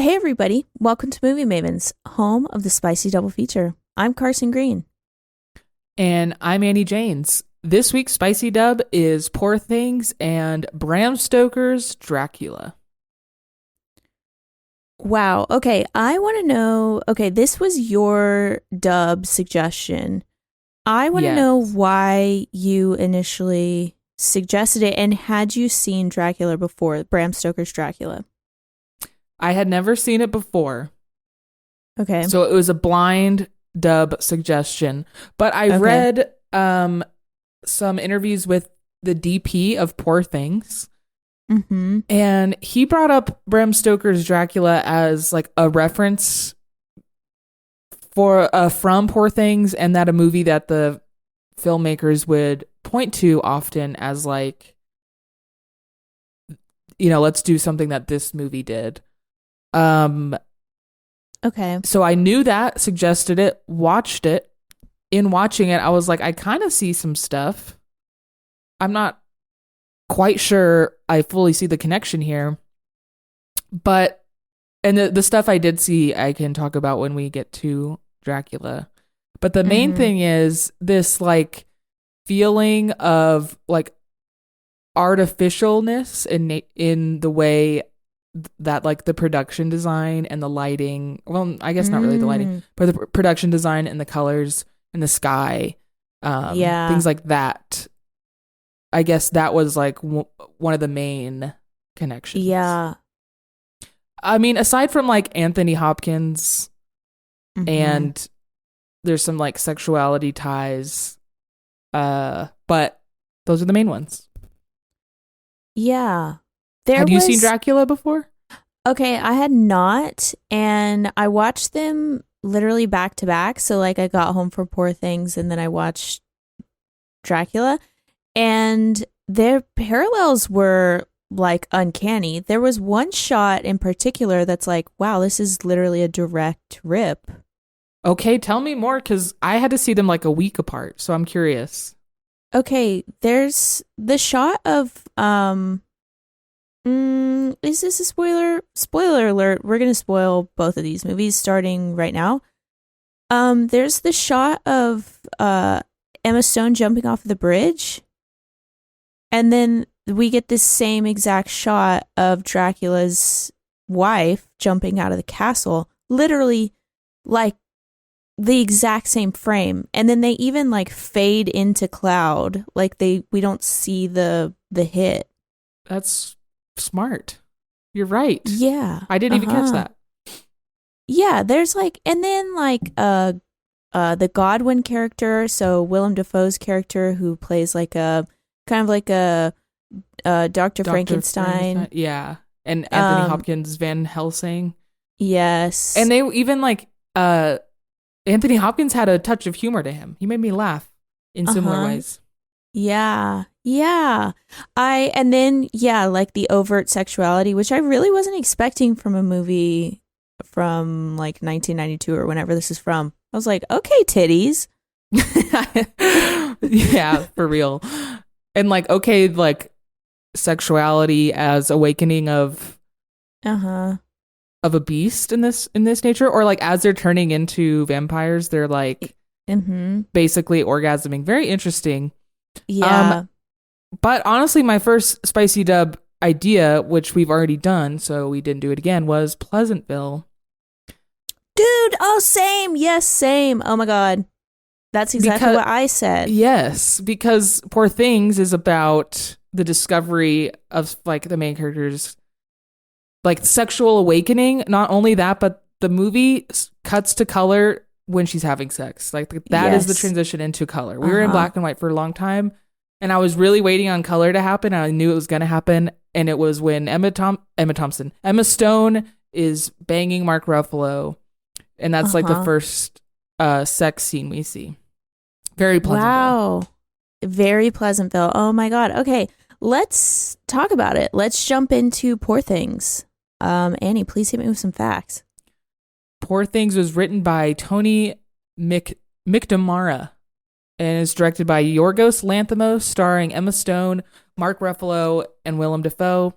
Hey everybody, welcome to Movie Mavens, home of the spicy double feature. I'm Carson Green. And I'm Annie Janes. This week's spicy dub is Poor Things and Bram Stoker's Dracula. Wow, okay, I want to know, okay, this was your dub suggestion. I want to know Yes. why you initially suggested it, and had you seen Dracula before, Bram Stoker's Dracula? I had never seen it before, Okay, so it was a blind dub suggestion. But I okay. read some interviews with the DP of Poor Things, Mm-hmm. and he brought up Bram Stoker's Dracula as like a reference for from Poor Things, and that a movie that the filmmakers would point to often as like, let's do something that this movie did. Um, Okay. so I knew that, suggested it, watched it. In watching it, I was like, I kind of see some stuff. I'm not quite sure I fully see the connection here, but and the stuff I did see, I can talk about when we get to Dracula. But the main Mm-hmm. thing is this like feeling of like artificialness in the way that like the production design and the lighting, well, I guess not really the lighting, Mm, but the production design and the colors and the sky, yeah, things like that. I guess that was like one of the main connections. yeah. I mean, aside from like Anthony Hopkins, Mm-hmm. and there's some like sexuality ties, but those are the main ones. Yeah. There Had you seen was Dracula before? Okay, I had not, and I watched them literally back to back. So, like, I got home for Poor Things, and then I watched Dracula, and their parallels were like uncanny. There was one shot in particular that's like, wow, this is literally a direct rip. Okay, tell me more because I had to see them like a week apart, so I'm curious. Okay, there's the shot of is this a spoiler? Spoiler alert. We're going to spoil both of these movies starting right now. There's the shot of Emma Stone jumping off the bridge, and then we get this same exact shot of Dracula's wife jumping out of the castle, literally like the exact same frame. And then they even like fade into cloud, like we don't see the hit. That's smart. You're right. Yeah. I didn't even catch Uh-huh. that. Yeah, there's like, and then like the Godwin character, so Willem Dafoe's character who plays like a kind of like a Dr. Dr. Frankenstein. Frankenstein. Yeah. And Anthony Um Hopkins Van Helsing. yes. And they even like Anthony Hopkins had a touch of humor to him. He made me laugh in similar Uh-huh. ways. Yeah. Yeah. And then yeah, like the overt sexuality, which I really wasn't expecting from a movie from like 1992 or whenever this is from. I was like, "Okay, titties." Yeah, for real. And like okay, like sexuality as awakening Uh-huh. of a beast in this nature, or like as they're turning into vampires, they're like Mhm. basically orgasming. Very interesting. Um, Yeah. but honestly, my first spicy dub idea, which we've already done, so we didn't do it again, was Pleasantville. Dude, oh same. Yes, same. Oh my god. That's exactly Because what I said. yes, because Poor Things is about the discovery of like the main character's like sexual awakening. Not only that, but the movie cuts to color when she's having sex. Like that is the Yes. transition into color. We were in Uh-huh. black and white for a long time, and I was really waiting on color to happen. And I knew it was going to happen, and it was when Emma Stone is banging Mark Ruffalo, and that's like the Uh-huh. first sex scene we see. Very Pleasantville. Wow. Very Pleasantville. Oh my god. Okay, let's talk about it. Let's jump into Poor Things. Annie, please hit me with some facts. Poor Things was written by Tony McNamara and is directed by Yorgos Lanthimos, starring Emma Stone, Mark Ruffalo, and Willem Dafoe.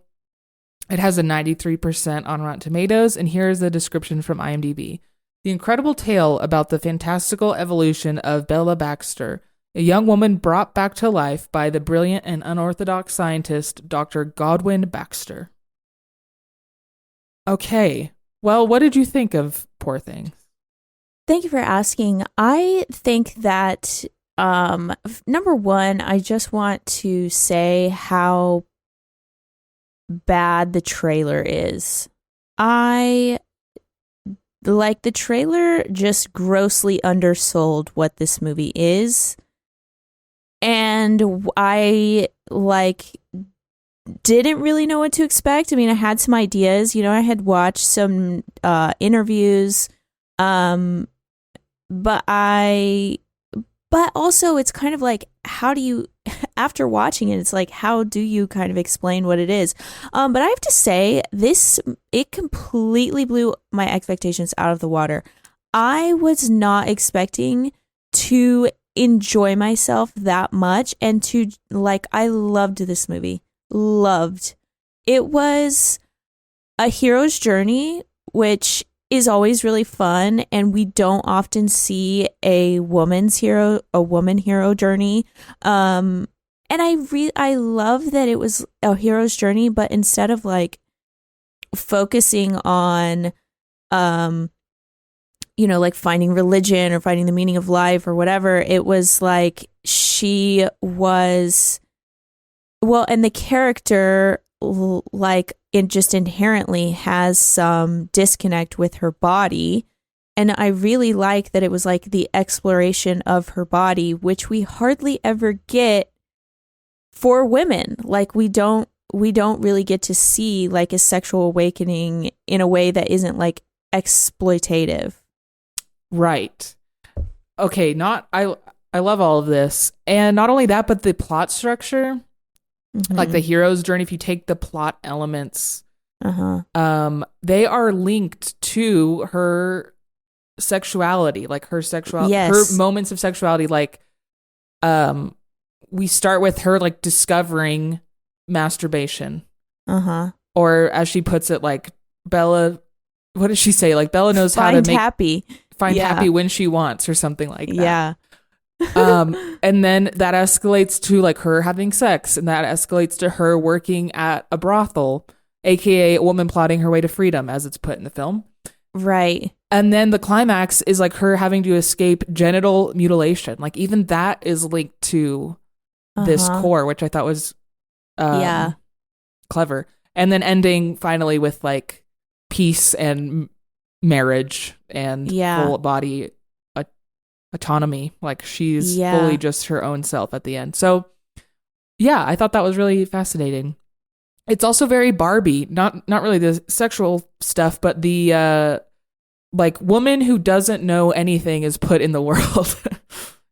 It has a 93% on Rotten Tomatoes, and here is the description from IMDb. The incredible tale about the fantastical evolution of Bella Baxter, a young woman brought back to life by the brilliant and unorthodox scientist Dr. Godwin Baxter. Okay, well, what did you think of Poor Things? Thank you for asking. I think that, number one, I just want to say how bad the trailer is. The trailer just grossly undersold what this movie is. And I didn't really know what to expect. I mean, I had some ideas, I had watched some interviews, but also it's kind of like, how do you, after watching it, it's like, how do you kind of explain what it is? But I have to say, it completely blew my expectations out of the water. I was not expecting to enjoy myself that much, and I loved this movie. Loved. It was a hero's journey, which is always really fun, and we don't often see a woman hero journey. And I love that it was a hero's journey, but instead of focusing on finding religion or finding the meaning of life or whatever, it was like she was, and the character it just inherently has some disconnect with her body. And I really like that it was like the exploration of her body, which we hardly ever get for women. We don't really get to see a sexual awakening in a way that isn't exploitative. Right. Okay, I love all of this. And not only that, but the plot structure. Mm-hmm. The hero's journey, if you take the plot elements, they are linked to her sexuality, her moments of sexuality. We start with her discovering masturbation, or as she puts it, Bella. What does she say? Bella knows how to find happy when she wants, or something like that. Yeah. And then that escalates to her having sex, and that escalates to her working at a brothel, aka a woman plotting her way to freedom, as it's put in the film. Right. And then the climax is her having to escape genital mutilation. Even that is linked to this core, which I thought was clever. And then ending finally with peace and marriage and full body autonomy. She's fully just her own self at the end. So yeah, I thought that was really fascinating. It's also very Barbie, not really the sexual stuff, but the woman who doesn't know anything is put in the world.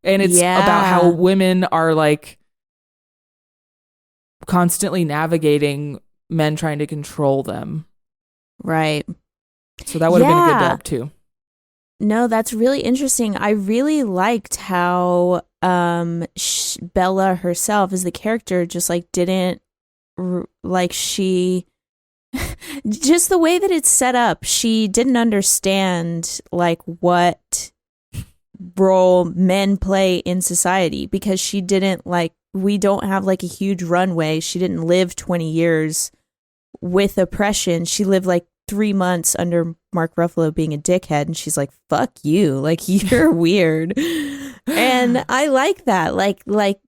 And it's about how women are constantly navigating men trying to control them. Right. So that would have been a good dub too. No, that's really interesting. I really liked how Bella herself as the character just didn't she just the way that it's set up, she didn't understand what role men play in society, because she didn't we don't have a huge runway. She didn't live 20 years with oppression. She lived 3 months under Mark Ruffalo being a dickhead, and she's like, fuck you, you're weird. And I like that.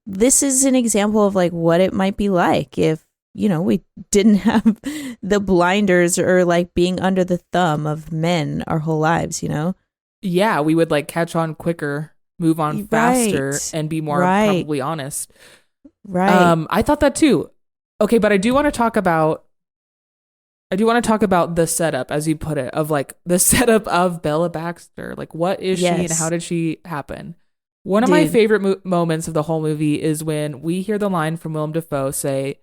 This is an example of what it might be like if we didn't have the blinders or being under the thumb of men our whole lives. Yeah, we would catch on quicker, move on faster, and be more probably honest. Right. I thought that too. Okay, but I do want to talk about the setup, as you put it, of the setup of Bella Baxter. What is she and how did she happen? One of my favorite moments of the whole movie is when we hear the line from Willem Dafoe say,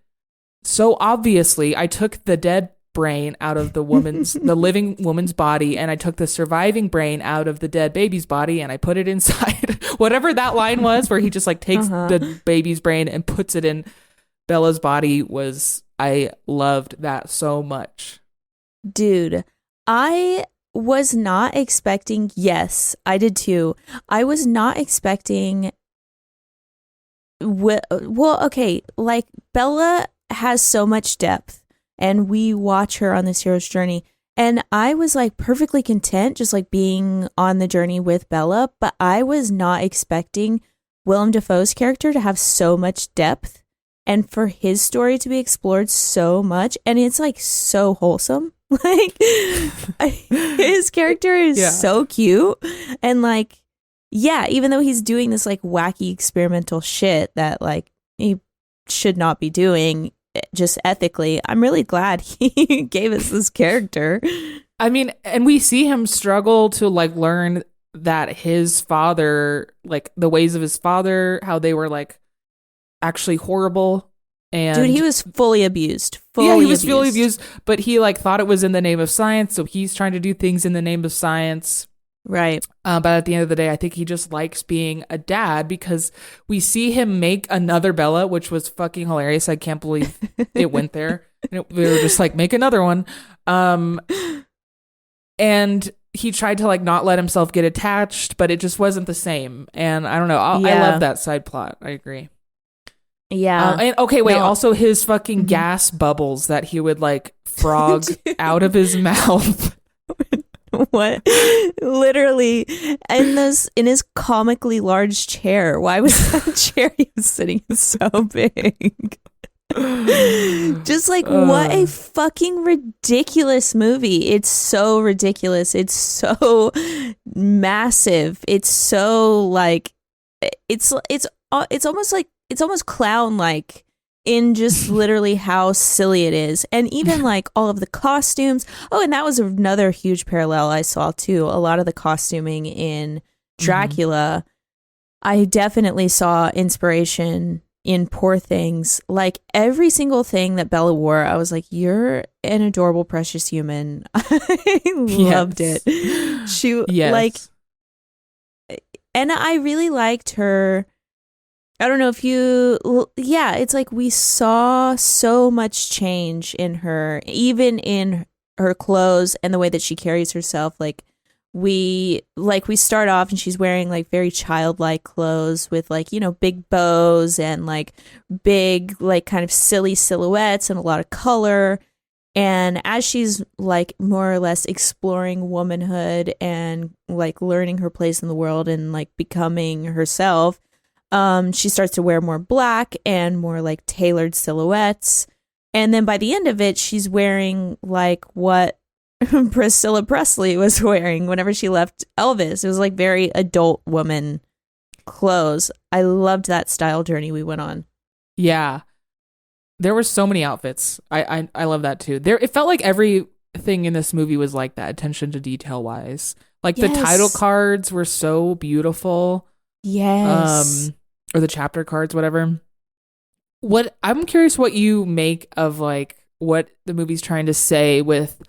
"So obviously I took the dead brain out of the living woman's body, and I took the surviving brain out of the dead baby's body, and I put it inside." Whatever that line was, where he just takes the baby's brain and puts it in Bella's body I loved that so much. Dude, I was not expecting, yes, I did too. I was not expecting, okay, like Bella has so much depth and we watch her on this hero's journey. And I was like perfectly content just like being on the journey with Bella, but I was not expecting Willem Dafoe's character to have so much depth and for his story to be explored so much. And it's like so wholesome. Like his character is so cute. And like, yeah, even though he's doing this like wacky experimental shit that like he should not be doing just ethically, I'm really glad he gave us this character. I mean, and we see him struggle to like learn that his father, like the ways of his father, how they were like actually horrible. And dude, he was fully abused. Fully abused, but he like thought it was in the name of science, so he's trying to do things in the name of science. Right. But at the end of the day, I think he just likes being a dad because we see him make another Bella, which was fucking hilarious. I can't believe it went there. We were just like, make another one. And he tried to like not let himself get attached, but it just wasn't the same. And I don't know. I love that side plot. I agree. Yeah. And okay, wait. No. Also, his fucking gas bubbles that he would like frog out of his mouth. What? Literally, in his comically large chair. Why was that chair he was sitting in so big? Just like what a fucking ridiculous movie. It's so ridiculous. It's so massive. It's so like it's almost like it's almost clown like in just literally how silly it is. And even like all of the costumes. Oh, and that was another huge parallel I saw too. A lot of the costuming in Dracula, I definitely saw inspiration in Poor Things. Like every single thing that Bella wore, I was like, you're an adorable, precious human. I loved it. She like, and I really liked her. I don't know if it's like we saw so much change in her, even in her clothes and the way that she carries herself. Like we start off and she's wearing like very childlike clothes with like, you know, big bows and like big, like kind of silly silhouettes and a lot of color. And as she's like more or less exploring womanhood and like learning her place in the world and like becoming herself, she starts to wear more black and more like tailored silhouettes. And then by the end of it, she's wearing like what Priscilla Presley was wearing whenever she left Elvis. It was like very adult woman clothes. I loved that style journey we went on. Yeah. There were so many outfits. I love that too. It felt like everything in this movie was like that, attention to detail wise. Like the title cards were so beautiful. Yes. Or the chapter cards, whatever. I'm curious what you make of like what the movie's trying to say with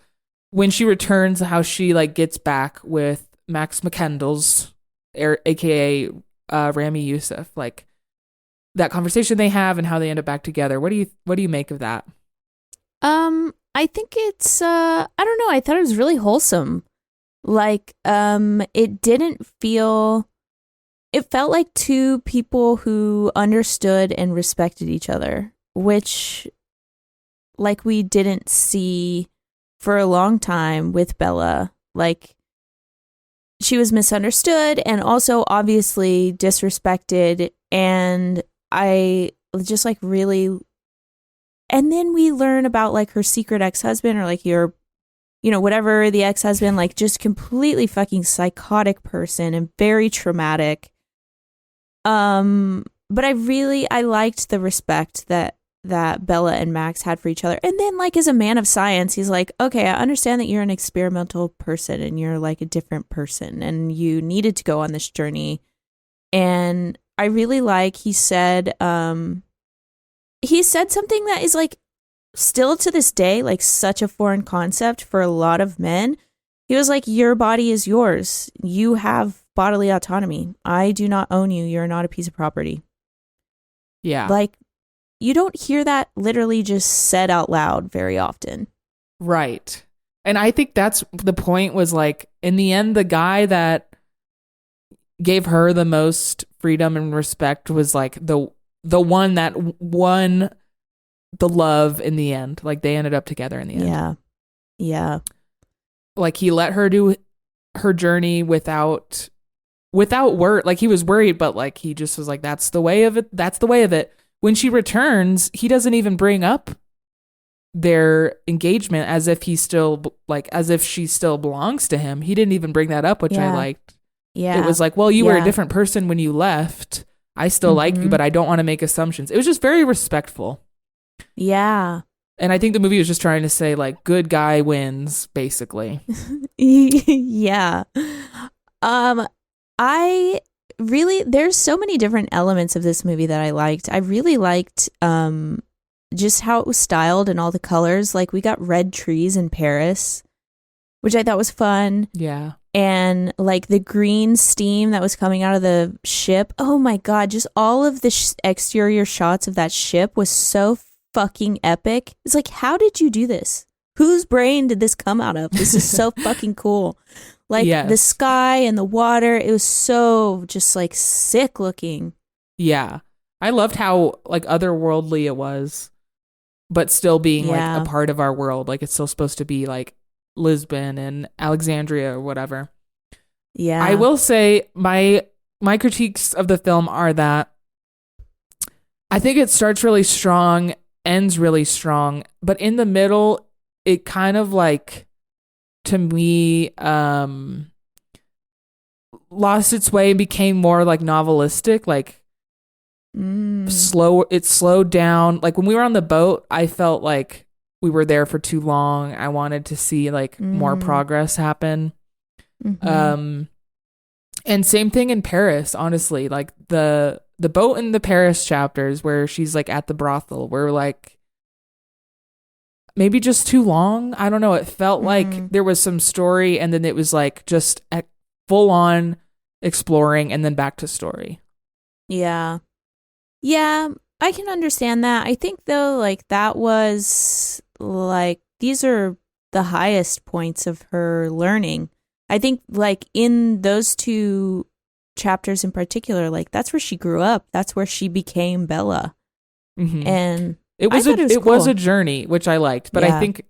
when she returns, how she like gets back with Max McCandles, aka Rami Youssef, like that conversation they have and how they end up back together. What do you make of that? I think it's I don't know, I thought it was really wholesome. Like it felt like two people who understood and respected each other, which like we didn't see for a long time with Bella. Like she was misunderstood and also obviously disrespected, and I just like really, and then we learn about like her secret ex-husband or like your, you know, whatever the ex-husband, like just completely fucking psychotic person and very traumatic. But I liked the respect that Bella and Max had for each other. And then like as a man of science, he's like, okay, I understand that you're an experimental person and you're like a different person and you needed to go on this journey. And I really like he said something that is like still to this day like such a foreign concept for a lot of men. He was like, your body is yours. You have bodily autonomy. I do not own you. You're not a piece of property. Yeah. Like, you don't hear that literally just said out loud very often. Right. And I think that's the point, was like, in the end, the guy that gave her the most freedom and respect was like the one that won the love in the end. Like, they ended up together in the end. Yeah. Yeah. Like, he let her do her journey without word. Like, he was worried, but like, he just was like, that's the way of it. That's the way of it. When she returns, he doesn't even bring up their engagement as if she still belongs to him. He didn't even bring that up, which I liked. Yeah. It was like, well, you were a different person when you left. I still like you, but I don't want to make assumptions. It was just very respectful. Yeah. And I think the movie was just trying to say, like, good guy wins, basically. Yeah. I really, there's so many different elements of this movie that I liked. I really liked just how it was styled and all the colors. Like, we got red trees in Paris, which I thought was fun. Yeah. And like the green steam that was coming out of the ship. Oh my God. Just all of the exterior shots of that ship was so fucking epic. It's like, how did you do this? Whose brain did this come out of? This is so fucking cool. Like, the sky and the water, it was so just like sick looking. Yeah. I loved how like otherworldly it was, but still being like a part of our world. Like, it's still supposed to be like Lisbon and Alexandria or whatever. Yeah. I will say my critiques of the film are that I think it starts really strong, ends really strong, but in the middle, it kind of like, to me, lost its way and became more like novelistic, like slow. It slowed down. Like, when we were on the boat, I felt like we were there for too long. I wanted to see like more progress happen. And same thing in Paris, honestly. Like, the boat in the Paris chapters where she's like at the brothel were like maybe just too long. I don't know. It felt like there was some story, and then it was like just full on exploring and then back to story. Yeah. Yeah, I can understand that. I think though, like, that was like, these are the highest points of her learning. I think like in those two chapters in particular, like, that's where she grew up. That's where she became Bella. And it was a journey, which I liked, but I think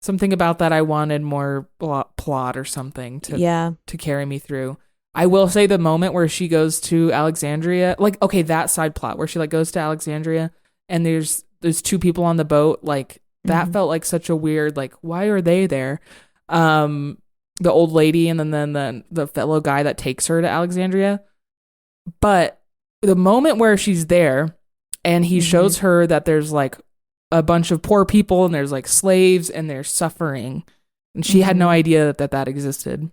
something about that, I wanted more plot or something to carry me through. I will say the moment where she goes to Alexandria, like, okay, that side plot where she like goes to Alexandria and there's two people on the boat, like, that felt like such a weird, like, why are they there? The old lady and then the fellow guy that takes her to Alexandria. But the moment where she's there and he shows her that there's like a bunch of poor people and there's like slaves and they're suffering, and she had no idea that existed.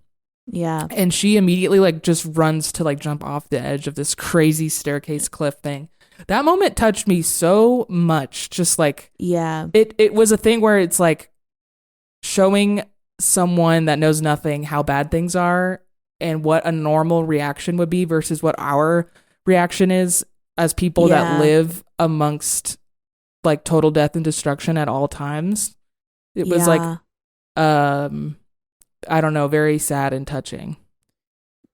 Yeah. And she immediately like just runs to like jump off the edge of this crazy staircase cliff thing. That moment touched me so much. Just like, it was a thing where it's like showing someone that knows nothing how bad things are and what a normal reaction would be versus what our reaction is as people that live amongst like total death and destruction at all times. It was like, I don't know, very sad and touching.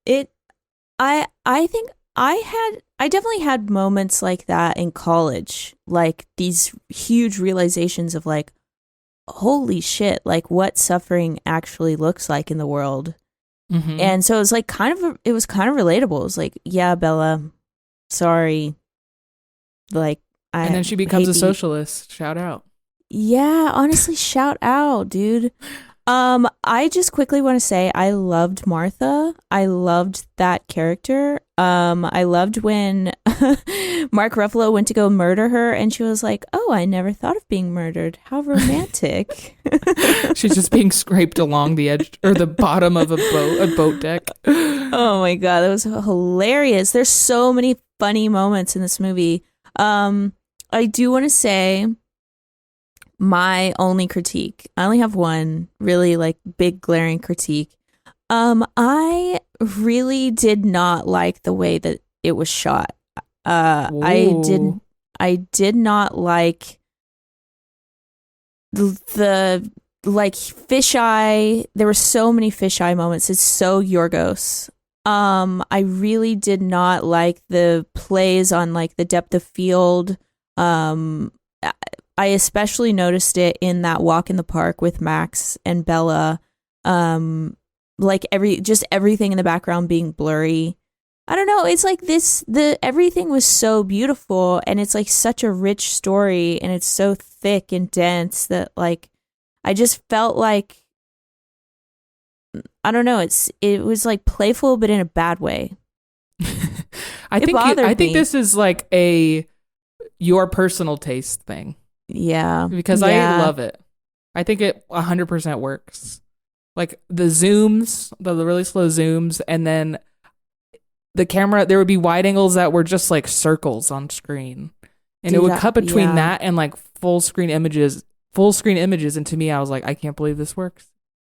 I think I definitely had moments like that in college, like these huge realizations of like, holy shit, like what suffering actually looks like in the world. And so it was like it was kind of relatable. It was like, yeah, Bella, sorry. Like, and then she becomes a socialist. Shout out. Yeah, honestly, shout out, dude. I just quickly want to say I loved Martha. I loved that character. I loved when Mark Ruffalo went to go murder her and she was like, "Oh, I never thought of being murdered. How romantic." She's just being scraped along the edge or the bottom of a boat deck. Oh my God, that was hilarious. There's so many funny moments in this movie. I do want to say my only critique. I only have one really like big glaring critique. I really did not like the way that it was shot. I I did not like the like fisheye. There were so many fisheye moments. It's so Yorgos. I really did not like the plays on like the depth of field. I especially noticed it in that walk in the park with Max and Bella. Like everything in the background being blurry. I don't know. It's like everything was so beautiful, and it's like such a rich story, and it's so thick and dense that like I just felt like, I don't know. It was like playful, but in a bad way. I think this is like your personal taste thing. Yeah. Because I love it. I think it 100% works. Like the zooms, the really slow zooms, and then the camera, there would be wide angles that were just like circles on screen. And it would cut between that and like full screen images. And to me, I was like, I can't believe this works.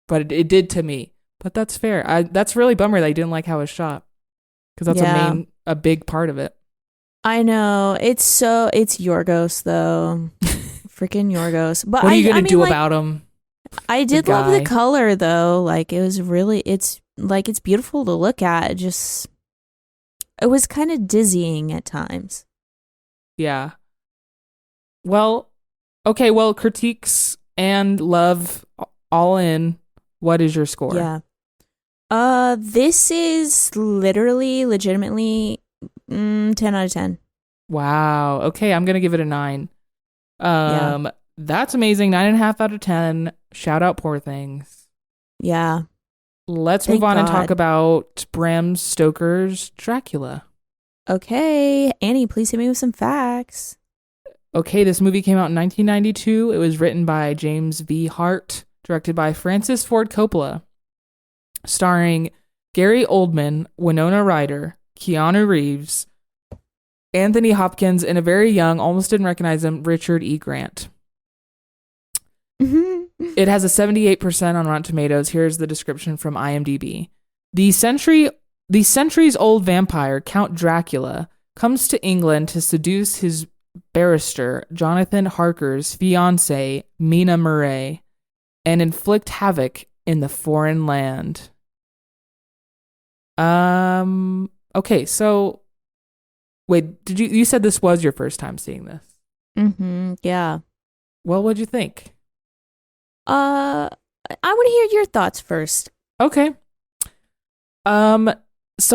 But it did to me. But that's fair. That's really bummer that I didn't like how it was shot. Because that's a big part of it. I know. It's Yorgos though. Freaking Yorgos. But what are you going to do about him? I did love the color though. Like it was really, it's beautiful to look at. It was kind of dizzying at times. Yeah. Well, okay. Well, critiques and love all in. What is your score? Yeah. This is legitimately 10 out of 10. Wow. Okay, I'm gonna give it a 9. That's amazing. 9.5 out of 10. Shout out Poor Things. Yeah. Let's move on and talk about Bram Stoker's Dracula. Okay, Annie, please hit me with some facts. Okay, this movie came out in 1992. It was written by James V. Hart, directed by Francis Ford Coppola, starring Gary Oldman, Winona Ryder, Keanu Reeves, Anthony Hopkins, and a very young, almost didn't recognize him, Richard E. Grant. It has a 78% on Rotten Tomatoes. Here's the description from IMDb. The centuries-old vampire, Count Dracula, comes to England to seduce his barrister, Jonathan Harker's fiancée, Mina Murray, and inflict havoc in the foreign land. Okay, so wait, you said this was your first time seeing this? Yeah. Well, what'd you think? I want to hear your thoughts first. Okay. Some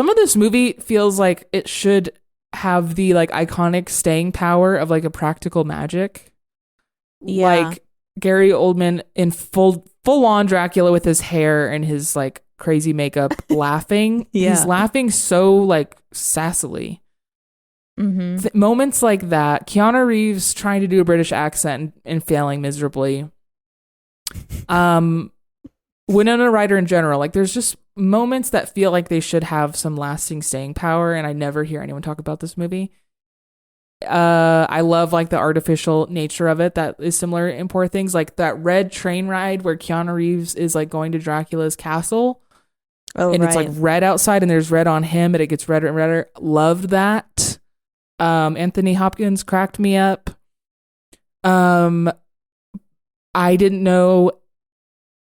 of this movie feels like it should have the like iconic staying power of like a practical magic. Yeah. Like Gary Oldman in full on Dracula with his hair and his like crazy makeup laughing. Yeah. He's laughing so like sassily. Moments like that, Keanu Reeves trying to do a British accent and failing miserably. Winona Ryder in general, like there's just moments that feel like they should have some lasting staying power, and I never hear anyone talk about this movie. I love like the artificial nature of it that is similar in Poor Things, like that red train ride where Keanu Reeves is like going to Dracula's castle. It's like red outside and there's red on him and it gets redder and redder. Loved that. Anthony Hopkins cracked me up. I didn't know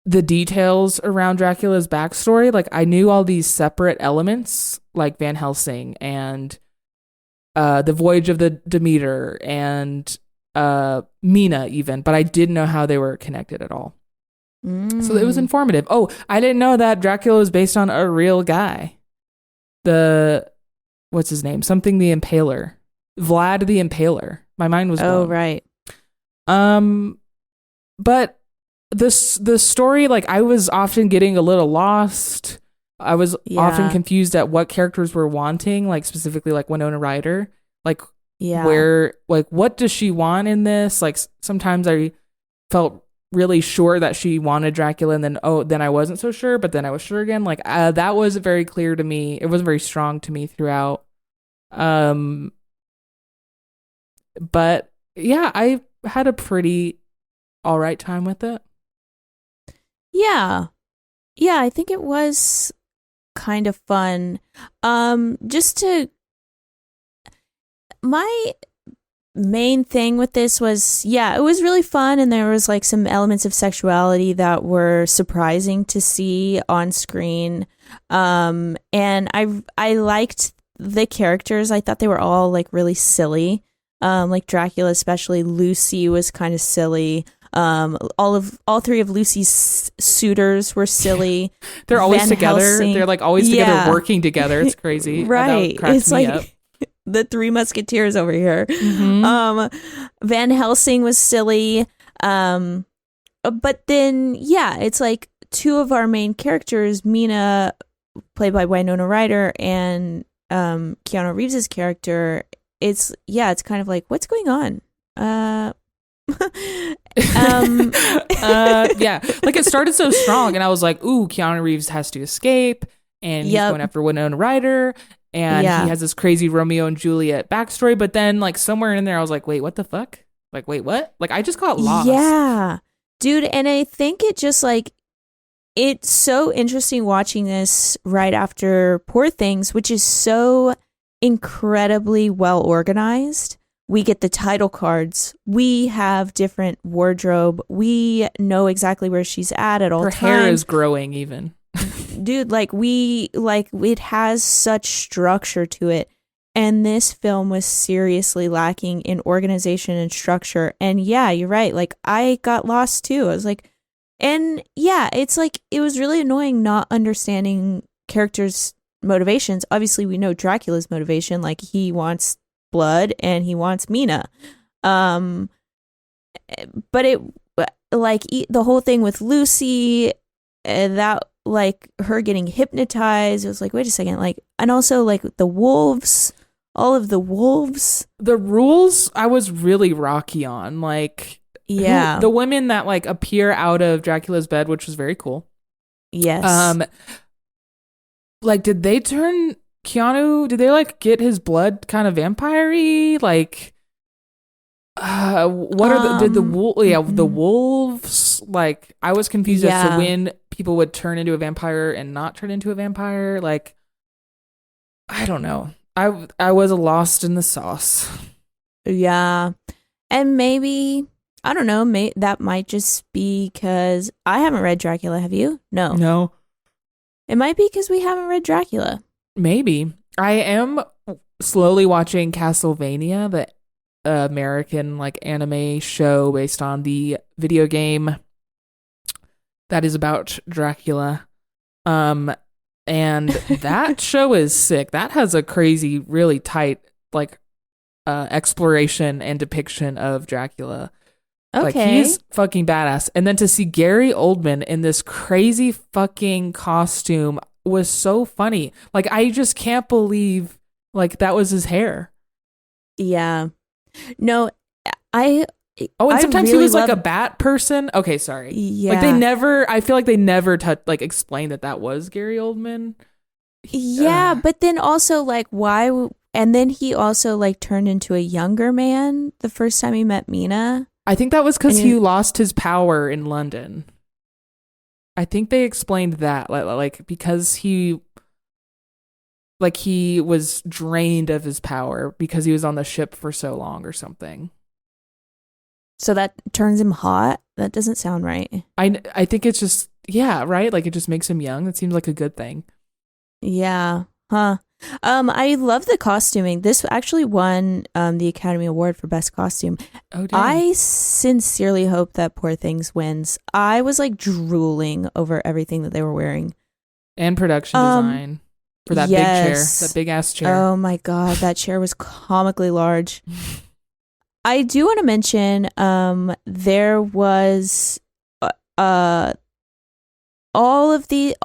the details around Dracula's backstory. Like I knew all these separate elements like Van Helsing and the Voyage of the Demeter and Mina even, but I didn't know how they were connected at all. So it was informative. Oh, I didn't know that Dracula was based on a real guy. What's his name? Something the Impaler. Vlad the Impaler. My mind was blown. Oh, right. But the story, like I was often getting a little lost. I was often confused at what characters were wanting, like specifically like Winona Ryder. Like where, like what does she want in this? Like sometimes I felt really sure that she wanted Dracula and then I wasn't so sure, but then I was sure again. Like that wasn't very clear to me. It wasn't very strong to me throughout. But yeah, I had a pretty all right time with it. Yeah, I think it was kind of fun. main thing with this was, yeah, it was really fun, and there was like some elements of sexuality that were surprising to see on screen. And I liked the characters. I thought they were all like really silly. Like Dracula, especially Lucy, was kind of silly. All three of Lucy's suitors were silly. They're always Van together. Helsing, They're like always together, working together. It's crazy. Right. It's like up. The Three Musketeers over here. Mm-hmm. Van Helsing was silly. But then, yeah, it's like two of our main characters, Mina, played by Winona Ryder, and Keanu Reeves' character. It's kind of like, what's going on? Yeah, like it started so strong, and I was like, ooh, Keanu Reeves has to escape, and he's going after Winona Ryder, and he has this crazy Romeo and Juliet backstory. But then, like, somewhere in there, I was like, wait, what the fuck? Like, wait, what? Like, I just got lost. Yeah, dude, and I think it just like, it's so interesting watching this right after Poor Things, which is so incredibly well organized. We get the title cards. We have different wardrobe. We know exactly where she's at all times. Her hair is growing even. Dude, it has such structure to it. And this film was seriously lacking in organization and structure. And yeah, you're right. Like, I got lost too. I was like, and yeah, it's like, it was really annoying not understanding characters' motivations. Obviously, we know Dracula's motivation. Like, he wants blood and he wants Mina. But it, like, the whole thing with Lucy, that, like, her getting hypnotized, it was like, wait a second, like, and also like the wolves, all of the wolves, the rules I was really rocky on, like, yeah, the women that like appear out of Dracula's bed, which was very cool. Yes. Like, did they turn Keanu, did they like get his blood kind of vampire-y? Like, what are the wolves, like, I was confused as to when people would turn into a vampire and not turn into a vampire. Like, I don't know. I was lost in the sauce. Yeah. And maybe, I don't know, that might just be because I haven't read Dracula. Have you? No. It might be because we haven't read Dracula. Maybe. I am slowly watching Castlevania, the American like anime show based on the video game that is about Dracula. And that show is sick. That has a crazy, really tight like exploration and depiction of Dracula. Okay. Like, he's fucking badass. And then to see Gary Oldman in this crazy fucking costume was so funny. Like, I just can't believe like that was his hair. Yeah. No, and sometimes he was like a bat person. Okay, sorry. Yeah. Like, I feel like they never explained that was Gary Oldman. Yeah, but then also like why, and then he also like turned into a younger man the first time he met Mina. I think that was because he lost his power in London. I think they explained that, like because he was drained of his power because he was on the ship for so long or something. So that turns him hot? That doesn't sound right. I think it's just, yeah, right? Like, it just makes him young. That seems like a good thing. Yeah. Huh. I love the costuming. This actually won the Academy Award for Best Costume. Oh, dang. I sincerely hope that Poor Things wins. I was like drooling over everything that they were wearing. And production design for that big chair, that big ass chair. Oh my God, that chair was comically large. I do want to mention there was all of the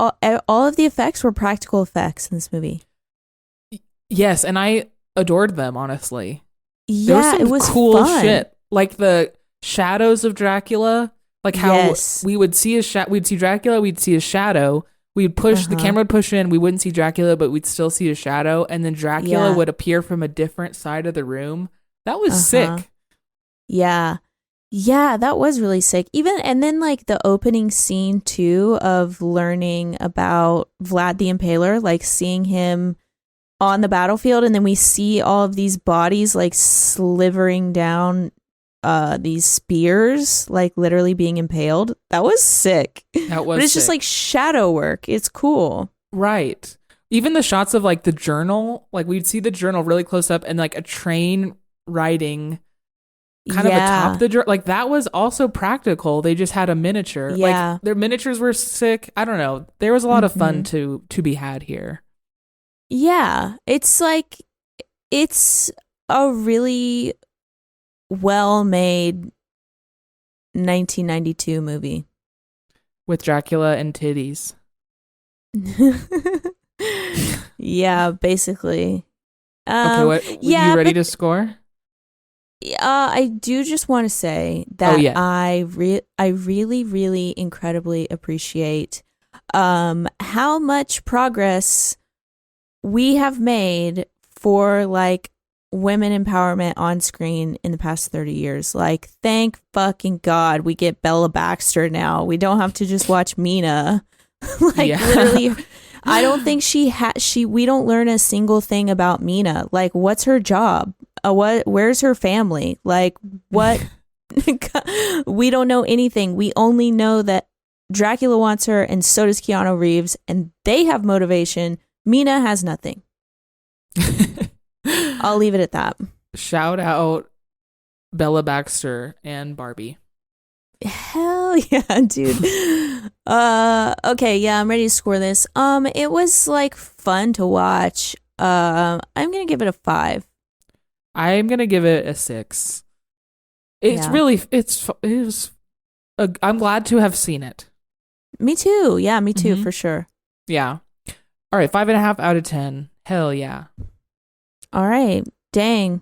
effects were practical effects in this movie. Yes, and I adored them, honestly. Yeah, there was some it was cool fun. shit, like the shadows of Dracula, like how we would see we'd see Dracula, we'd see his shadow. We'd push the camera would push in, we wouldn't see Dracula, but we'd still see his shadow, and then Dracula would appear from a different side of the room. That was sick. Yeah. Yeah, that was really sick. And then like the opening scene too of learning about Vlad the Impaler, like seeing him on the battlefield, and then we see all of these bodies like slivering down these spears, like literally being impaled. That was sick. That was But it's sick. just like shadow work. It's cool. Right. Even the shots of like the journal, like we'd see the journal really close up and like a train riding kind of atop the journal. Like that was also practical. They just had a miniature. Yeah. Like their miniatures were sick. I don't know. There was a lot of fun to be had here. Yeah. It's like, it's a really well-made 1992 movie. With Dracula and titties. Yeah, basically. Okay, what? Yeah, you ready to score? I do just want to say that I really, really incredibly appreciate how much progress we have made for like women empowerment on screen in the past 30 years. Like, thank fucking God we get Bella Baxter now. We don't have to just watch Mina. Literally, I don't think we don't learn a single thing about Mina. Like, what's her job? Where's her family? Like, what? We don't know anything. We only know that Dracula wants her, and so does Keanu Reeves, and they have motivation. Mina has nothing. I'll leave it at that. Shout out Bella Baxter and Barbie. Hell yeah, dude. Okay, yeah, I'm ready to score this. It was like fun to watch. I'm gonna give it a 5. I'm gonna give it a 6. I'm glad to have seen it. Me too. Yeah, me too, for sure. Yeah. All right, 5.5 out of 10. Hell yeah. All right. Dang.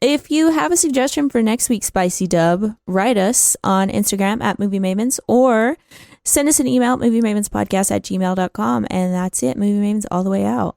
If you have a suggestion for next week's Spicy Dub, write us on Instagram at Movie Mavens or send us an email at moviemavenspodcast@gmail.com. And that's it. Movie Mavens all the way out.